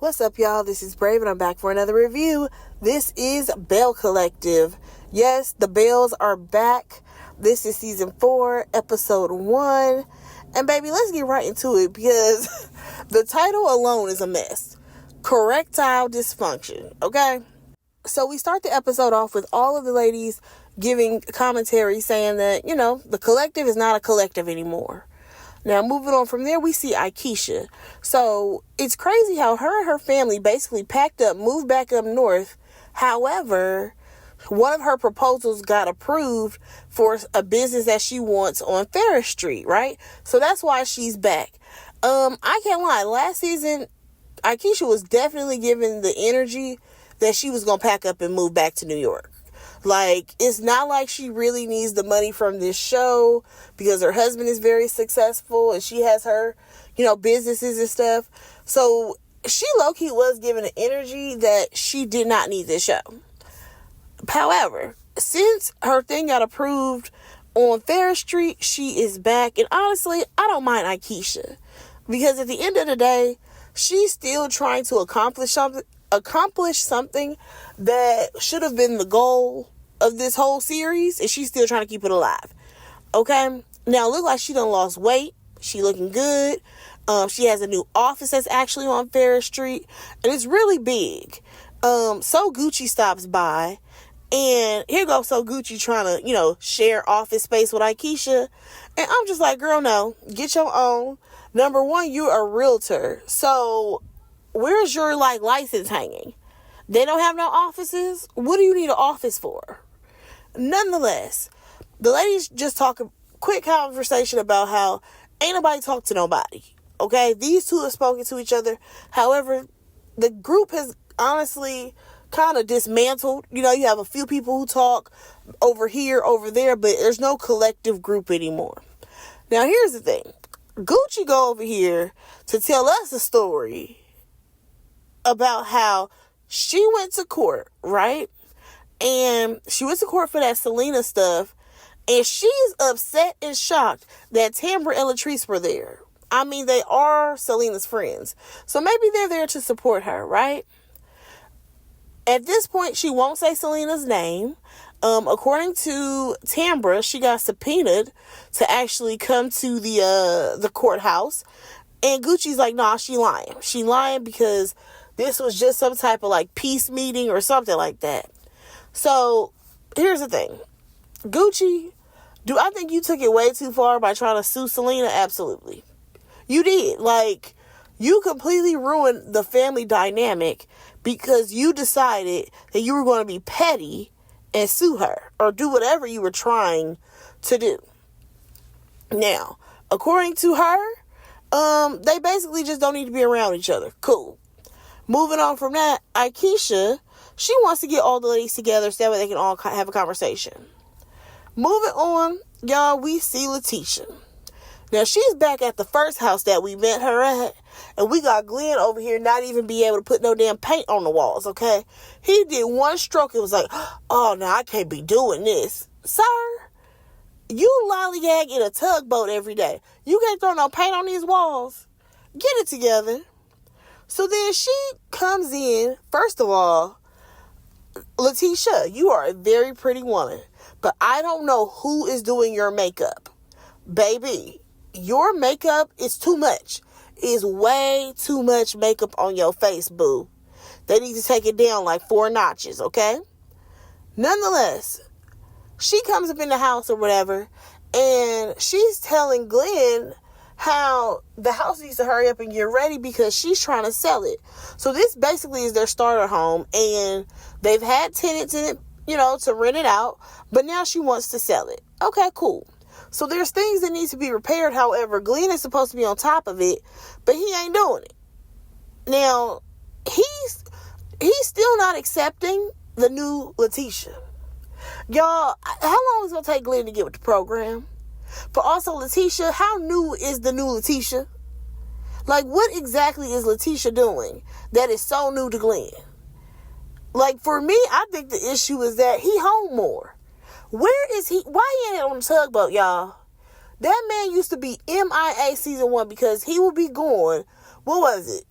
What's up, y'all? This is Brave, and I'm back for another review. This is Belle Collective. Yes, the Bells are back. This is season 4, episode 1. And baby, let's get right into it because the title alone is a mess. Correctile dysfunction, okay? So we start the episode off with all of the ladies giving commentary saying that, the collective is not a collective anymore. Now, moving on from there, we see Akeisha. So, it's crazy how her and her family basically packed up, moved back up north. However, one of her proposals got approved for a business that she wants on Ferris Street, right? So, that's why she's back. I can't lie. Last season, Akeisha was definitely given the energy that she was going to pack up and move back to New York. Like, it's not like she really needs the money from this show because her husband is very successful and she has her, businesses and stuff. So she low-key was given an energy that she did not need this show. However, since her thing got approved on Ferris Street, she is back. And honestly, I don't mind Akeisha because at the end of the day, she's still trying to accomplish something that should have been the goal of this whole series, and she's still trying to keep it alive. Okay? Now, it look like she done lost weight. She looking good. She has a new office that's actually on Ferris Street, and it's really big. So Gucci stops by, and here goes So Gucci trying to, share office space with Akeisha, and I'm just like, girl, no. Get your own. Number one, you're a realtor, so where's your, license hanging? They don't have no offices? What do you need an office for? Nonetheless, the ladies just talk a quick conversation about how ain't nobody talk to nobody. Okay? These two have spoken to each other. However, the group has honestly kind of dismantled. You have a few people who talk over here, over there, but there's no collective group anymore. Now, here's the thing. Gucci go over here to tell us a story about how she went to court, right? And she went to court for that Selena stuff. And she's upset and shocked that Tambra and Latrice were there. I mean, they are Selena's friends. So maybe they're there to support her, right? At this point, she won't say Selena's name. According to Tambra, she got subpoenaed to actually come to the courthouse. And Gucci's like, nah, she lying. She lying because this was just some type of peace meeting or something like that. So, here's the thing. Gucci, do I think you took it way too far by trying to sue Selena? Absolutely. You did. You completely ruined the family dynamic because you decided that you were going to be petty and sue her or do whatever you were trying to do. Now, according to her, they basically just don't need to be around each other. Cool. Moving on from that, Akeisha, she wants to get all the ladies together so that way they can all have a conversation. Moving on, y'all, we see Letitia. Now, she's back at the first house that we met her at, and we got Glenn over here not even be able to put no damn paint on the walls, okay? He did one stroke, it was like, oh, no, I can't be doing this. Sir, you lollygag in a tugboat every day. You can't throw no paint on these walls. Get it together. So then she comes in. First of all, Letitia, you are a very pretty woman, but I don't know who is doing your makeup. Baby, your makeup is too much. It's way too much makeup on your face, boo. They need to take it down 4 notches, okay? Nonetheless, she comes up in the house or whatever, and she's telling Glenn how the house needs to hurry up and get ready because she's trying to sell it. So this basically is their starter home, and they've had tenants in it, to rent it out, but now she wants to sell it. Okay, cool. So there's things that need to be repaired. However, Glenn is supposed to be on top of it, but he ain't doing it. Now, he's still not accepting the new Letitia. Y'all, how long is it going to take Glenn to get with the program? But also, Letitia, how new is the new Letitia? What exactly is Letitia doing that is so new to Glenn? For me, I think the issue is that he home more. Where is he? Why he ain't on the tugboat, y'all? That man used to be MIA season 1 because he would be going, what was it?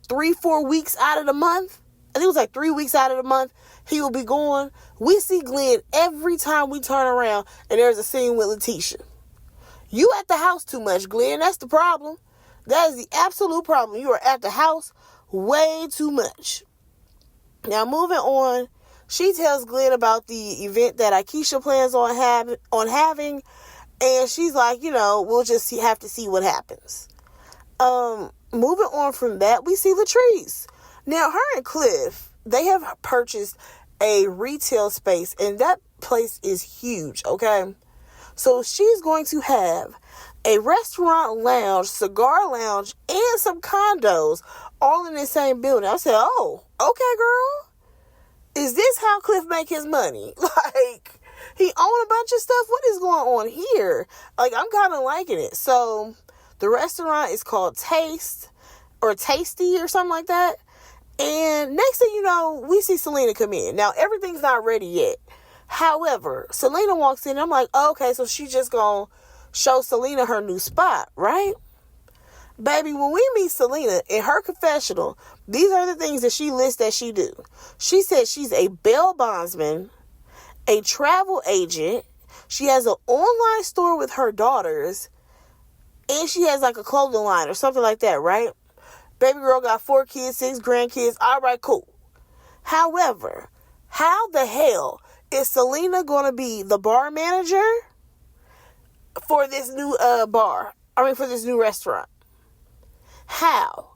3-4 weeks out of the month. I think it was like 3 weeks out of the month. He will be gone. We see Glenn every time we turn around and there's a scene with Letitia. You at the house too much, Glenn. That's the problem. That is the absolute problem. You are at the house way too much. Now, moving on, she tells Glenn about the event that Akeisha plans on having, and she's like, we'll just have to see what happens. Moving on from that, we see Latrice. Now, her and Cliff, they have purchased a retail space, and that place is huge, okay? So she's going to have a restaurant lounge, cigar lounge, and some condos all in the same building. I said, oh, okay, girl. Is this how Cliff make his money? Like, he own a bunch of stuff? What is going on here? Like, I'm kind of liking it. So, the restaurant is called Taste or Tasty or something like that. And next thing you know, we see Selena come in. Now, everything's not ready yet. However, Selena walks in. I'm like, oh, okay, so she just gonna show Selena her new spot, right? Baby, when we meet Selena in her confessional, these are the things that she lists that she do. She said she's a bail bondsman, a travel agent. She has an online store with her daughters, and she has like a clothing line or something like that, right? Baby girl got 4 kids, 6 grandkids. All right, cool. However, how the hell is Selena going to be the bar manager for this new for this new restaurant? How?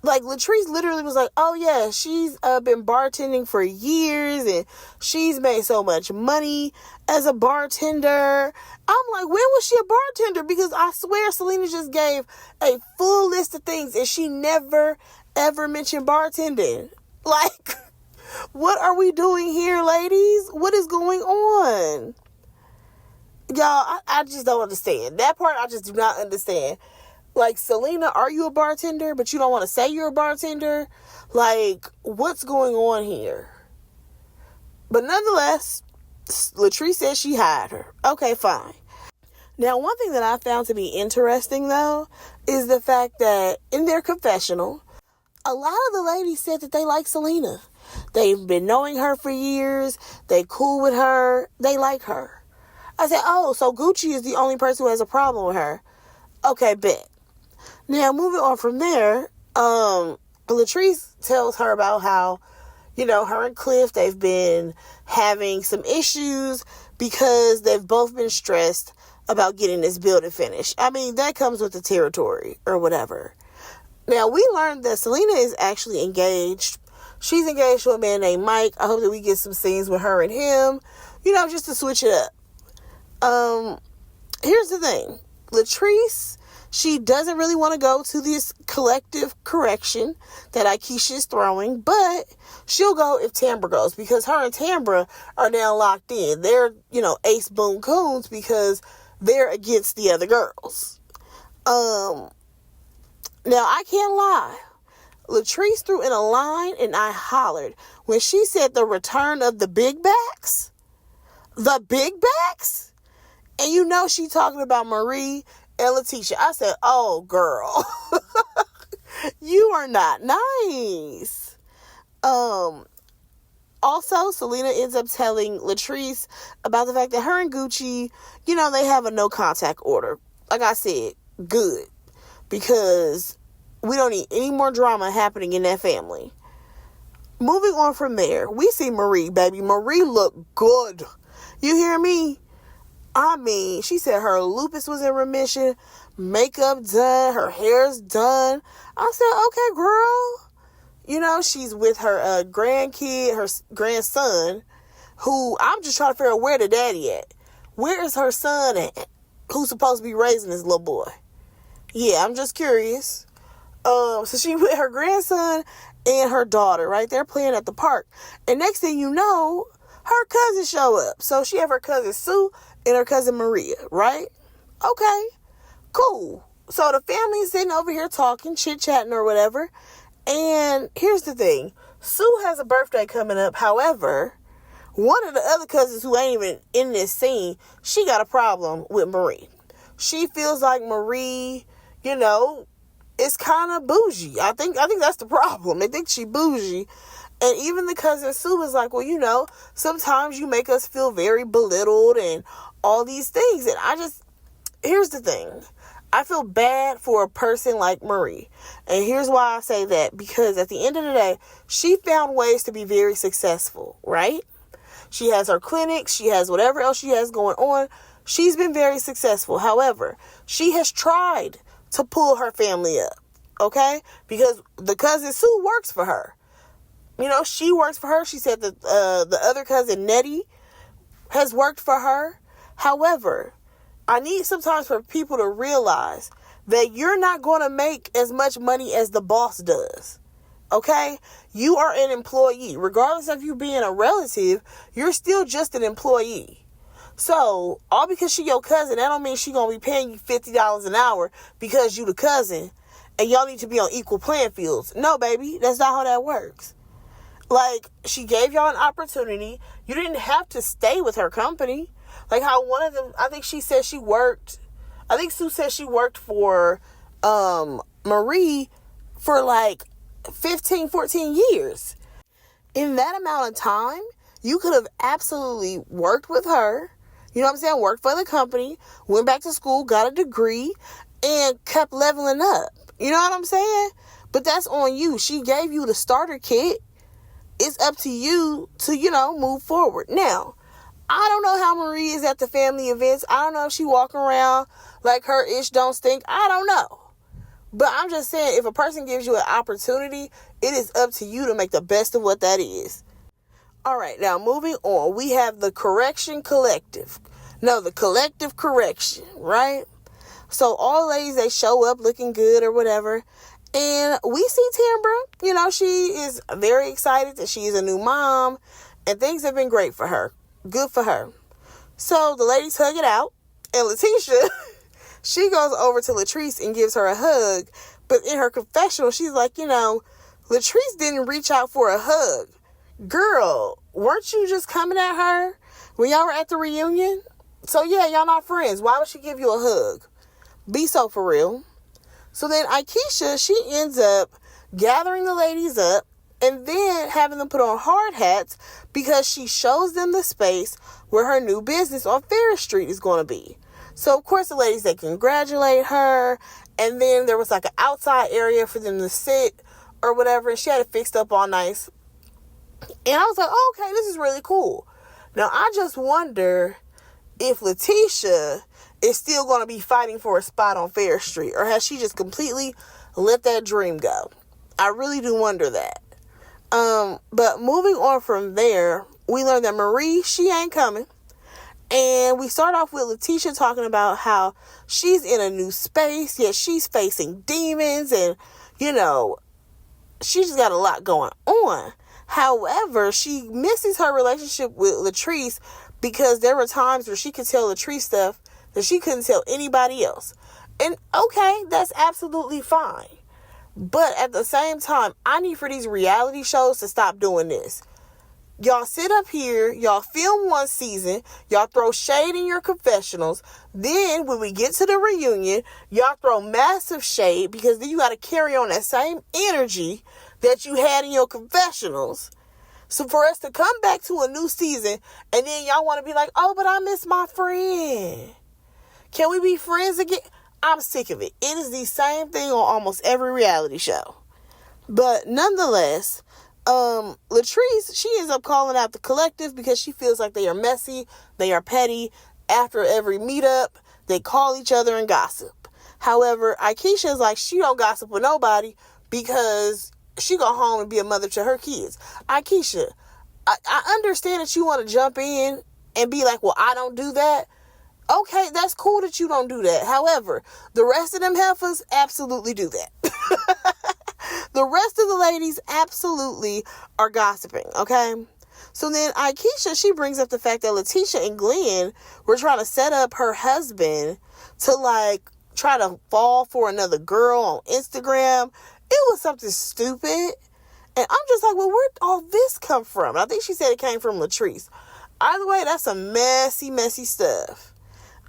Like, Latrice literally was like, oh yeah, she's been bartending for years and she's made so much money as a bartender. I'm like, when was she a bartender? Because I swear Selena just gave a full list of things and she never ever mentioned bartending. Like, what are we doing here, ladies? What is going on? Y'all, I just don't understand. That part I just do not understand. Like, Selena, are you a bartender, but you don't want to say you're a bartender? Like, what's going on here? But nonetheless, Latrice says she hired her. Okay, fine. Now, one thing that I found to be interesting, though, is the fact that in their confessional, a lot of the ladies said that they like Selena. They've been knowing her for years. They cool with her. They like her. I said, oh, so Gucci is the only person who has a problem with her. Okay, bet. Now, moving on from there, Latrice tells her about how, her and Cliff, they've been having some issues because they've both been stressed about getting this building finished. I mean, that comes with the territory or whatever. Now, we learned that Selena is actually engaged. She's engaged to a man named Mike. I hope that we get some scenes with her and him, just to switch it up. Here's the thing. Latrice, she doesn't really want to go to this collective correction that Akeisha is throwing, but she'll go if Tambra goes, because her and Tambra are now locked in. They're, ace boom coons because they're against the other girls. Now, I can't lie. Latrice threw in a line and I hollered when she said the return of the big backs. The big backs? And she talking about Marie and Letitia. I said, oh, girl, you are not nice. Also, Selena ends up telling Latrice about the fact that her and Gucci, they have a no contact order. Like I said, good. Because we don't need any more drama happening in that family. Moving on from there, we see Marie, baby. Marie looked good. You hear me? I mean, she said her lupus was in remission, makeup done, her hair's done. I said, okay, girl. She's with her grandkid, her grandson, who I'm just trying to figure out where the daddy at. Where is her son at? Who's supposed to be raising this little boy? Yeah, I'm just curious. So she with her grandson and her daughter, right? They're playing at the park. And next thing you know, her cousins show up. So she have her cousin Sue and her cousin Maria, right? Okay, cool. So the family is sitting over here talking, chit-chatting or whatever. And here's the thing. Sue has a birthday coming up. However, one of the other cousins who ain't even in this scene, she got a problem with Marie. She feels like Marie, is kind of bougie. I think that's the problem. They think she bougie. And even the cousin Sue was like, well, sometimes you make us feel very belittled and all these things. And here's the thing. I feel bad for a person like Marie. And here's why I say that. Because at the end of the day, she found ways to be very successful, right? She has her clinic. She has whatever else she has going on. She's been very successful. However, she has tried to pull her family up, okay? Because the cousin Sue works for her. She works for her. She said that the other cousin, Nettie, has worked for her. However, I need sometimes for people to realize that you're not going to make as much money as the boss does. Okay? You are an employee. Regardless of you being a relative, you're still just an employee. So, all because she your cousin, that don't mean she going to be paying you $50 an hour because you the cousin and y'all need to be on equal playing fields. No, baby. That's not how that works. Like, she gave y'all an opportunity. You didn't have to stay with her company. Like how one of them, I think Sue said she worked for Marie for like 15, 14 years. In that amount of time, you could have absolutely worked with her, worked for the company, went back to school, got a degree, and kept leveling up. You know what I'm saying? But that's on you. She gave you the starter kit. It's up to you to, move forward. Now, I don't know how Marie is at the family events. I don't know if she walking around like her ish don't stink. I don't know. But I'm just saying, if a person gives you an opportunity, it is up to you to make the best of what that is. All right, now moving on. We have the Correction Collective. No, the Collective Correction, right? So all ladies, they show up looking good or whatever. And we see Tambra. She is very excited that she's a new mom. And things have been great for her. Good for her. So the ladies hug it out. And Letitia, she goes over to Latrice and gives her a hug. But in her confessional, she's like, Latrice didn't reach out for a hug. Girl, weren't you just coming at her when y'all were at the reunion? So yeah, y'all not friends. Why would she give you a hug? Be so for real. So then Akeisha, she ends up gathering the ladies up and then having them put on hard hats because she shows them the space where her new business on Ferris Street is going to be. So, of course, the ladies, they congratulate her. And then there was like an outside area for them to sit or whatever. And she had it fixed up all nice. And I was like, oh, okay, this is really cool. Now, I just wonder if Letitia is still going to be fighting for a spot on Ferris Street. Or has she just completely let that dream go? I really do wonder that. But moving on from there, we learned that Marie, she ain't coming. And we start off with Letitia talking about how she's in a new space, yet she's facing demons and, she just got a lot going on. However, she misses her relationship with Latrice because there were times where she could tell Latrice stuff that she couldn't tell anybody else. And okay, that's absolutely fine. But at the same time, I need for these reality shows to stop doing this. Y'all sit up here, y'all film one season, y'all throw shade in your confessionals. Then when we get to the reunion, y'all throw massive shade because then you got to carry on that same energy that you had in your confessionals. So for us to come back to a new season and then y'all want to be like, oh, but I miss my friend. Can we be friends again? I'm sick of it. It is the same thing on almost every reality show. But nonetheless, Latrice, she ends up calling out the collective because she feels like they are messy, they are petty. After every meetup, they call each other and gossip. However, Akeisha is like, she don't gossip with nobody because she go home and be a mother to her kids. Akeisha, I understand that you want to jump in and be like, well, I don't do that. Okay, that's cool that you don't do that. However, the rest of them heifers absolutely do that. The rest of the ladies absolutely are gossiping, okay? So then Akeisha, she brings up the fact that Letitia and Glenn were trying to set up her husband to try to fall for another girl on Instagram. It was something stupid. And I'm just like, well, where'd all this come from? I think she said it came from Latrice. Either way, that's some messy, messy stuff.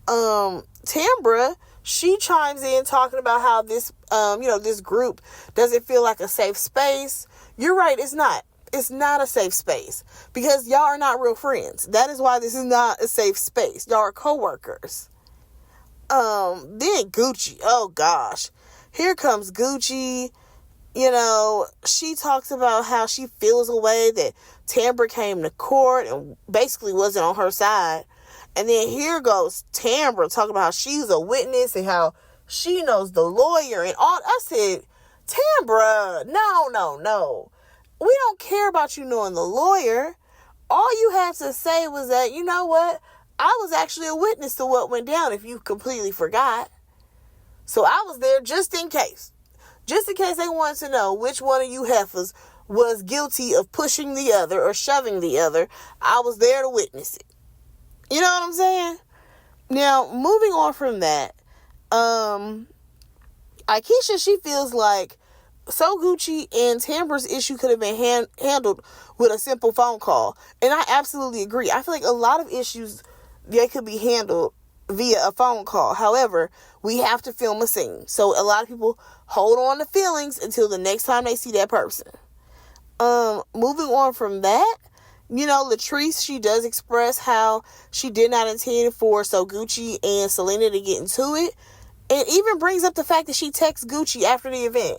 Tambra, she chimes in talking about how this, this group doesn't feel like a safe space. You're right, it's not. It's not a safe space because y'all are not real friends. That is why this is not a safe space. Y'all are co-workers. Then Gucci. Oh gosh. Here comes Gucci. She talks about how she feels a way that Tambra came to court and basically wasn't on her side. And then here goes Tambra talking about how she's a witness and how she knows the lawyer and all. I said, Tambra, no. We don't care about you knowing the lawyer. All you had to say was that, you know what? I was actually a witness to what went down if you completely forgot. So I was there just in case. Just in case they wanted to know which one of you heifers was guilty of pushing the other or shoving the other. I was there to witness it. You know what I'm saying? Now, moving on from that, Akeisha, she feels like So Gucci and Tambra's issue could have been handled with a simple phone call. And I absolutely agree. I feel like a lot of issues, they could be handled via a phone call. However, we have to film a scene. So a lot of people hold on to feelings until the next time they see that person. Moving on from that, Latrice, she does express how she did not intend for So Gucci and Selena to get into it. And even brings up the fact that she texts Gucci after the event.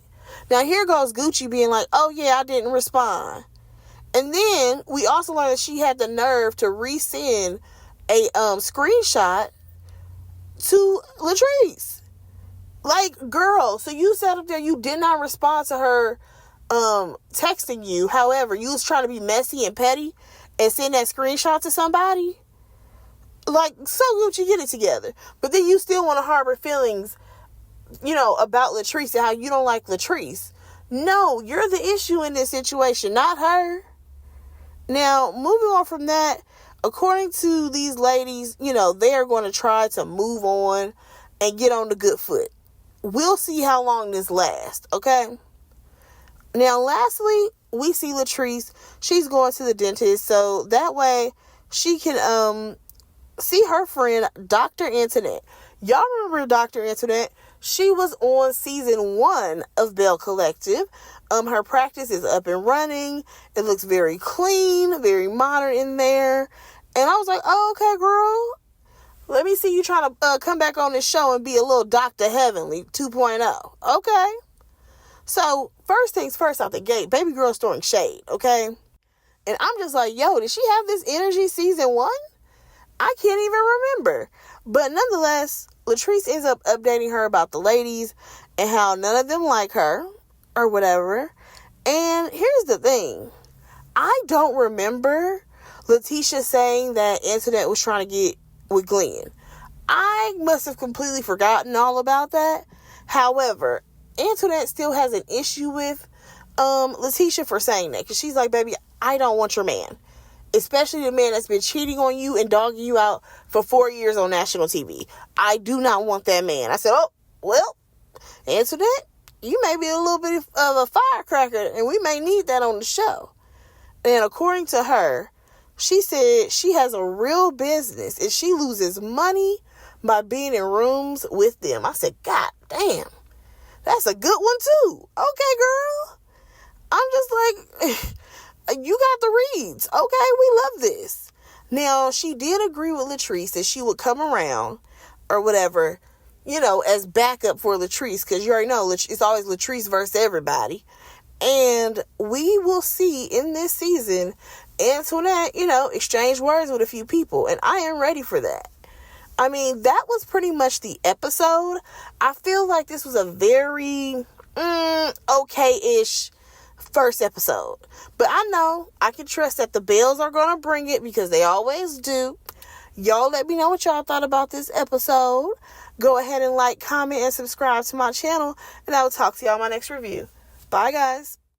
Now, here goes Gucci being like, oh, yeah, I didn't respond. And then we also learned that she had the nerve to resend a screenshot to Latrice. Like, girl, so you sat up there, you did not respond to her texting you. However, you was trying to be messy and petty and send that screenshot to somebody. Like, so Gucci, get it together. But then you still want to harbor feelings, about Latrice and how you don't like Latrice. No, you're the issue in this situation, not her. Now, moving on from that, according to these ladies, they are going to try to move on and get on the good foot. We'll see how long this lasts, okay? Now, lastly, we see Latrice. She's going to the dentist, so that way she can see her friend, Dr. Antoinette. Y'all remember Dr. Antoinette? She was on season 1 of Belle Collective. Her practice is up and running. It looks very clean, very modern in there. And I was like, oh, okay, girl. Let me see you trying to come back on this show and be a little Dr. Heavenly 2.0. Okay. So, first things first out the gate, baby girl's throwing shade, okay? And I'm just like, yo, did she have this energy season 1? I can't even remember. But nonetheless, Latrice ends up updating her about the ladies and how none of them like her or whatever. And here's the thing. I don't remember Letitia saying that Antoinette was trying to get with Glenn. I must have completely forgotten all about that. However, Antoinette still has an issue with Letitia for saying that. Because she's like, baby, I don't want your man. Especially the man that's been cheating on you and dogging you out for 4 years on national TV. I do not want that man. I said, oh, well, Antoinette, you may be a little bit of a firecracker, and we may need that on the show. And according to her, she said she has a real business, and she loses money by being in rooms with them. I said, God damn, that's a good one, too. Okay, girl. I'm just like... You got the reads. Okay, we love this. Now, she did agree with Latrice that she would come around or whatever, as backup for Latrice. Because you already know it's always Latrice versus everybody. And we will see in this season Antoinette, exchange words with a few people. And I am ready for that. I mean, that was pretty much the episode. I feel like this was a very okay-ish first episode. But I know I can trust that the Bells are going to bring it because they always do. Y'all let me know what y'all thought about this episode. Go ahead and like, comment, and subscribe to my channel. And I will talk to y'all in my next review. Bye, guys.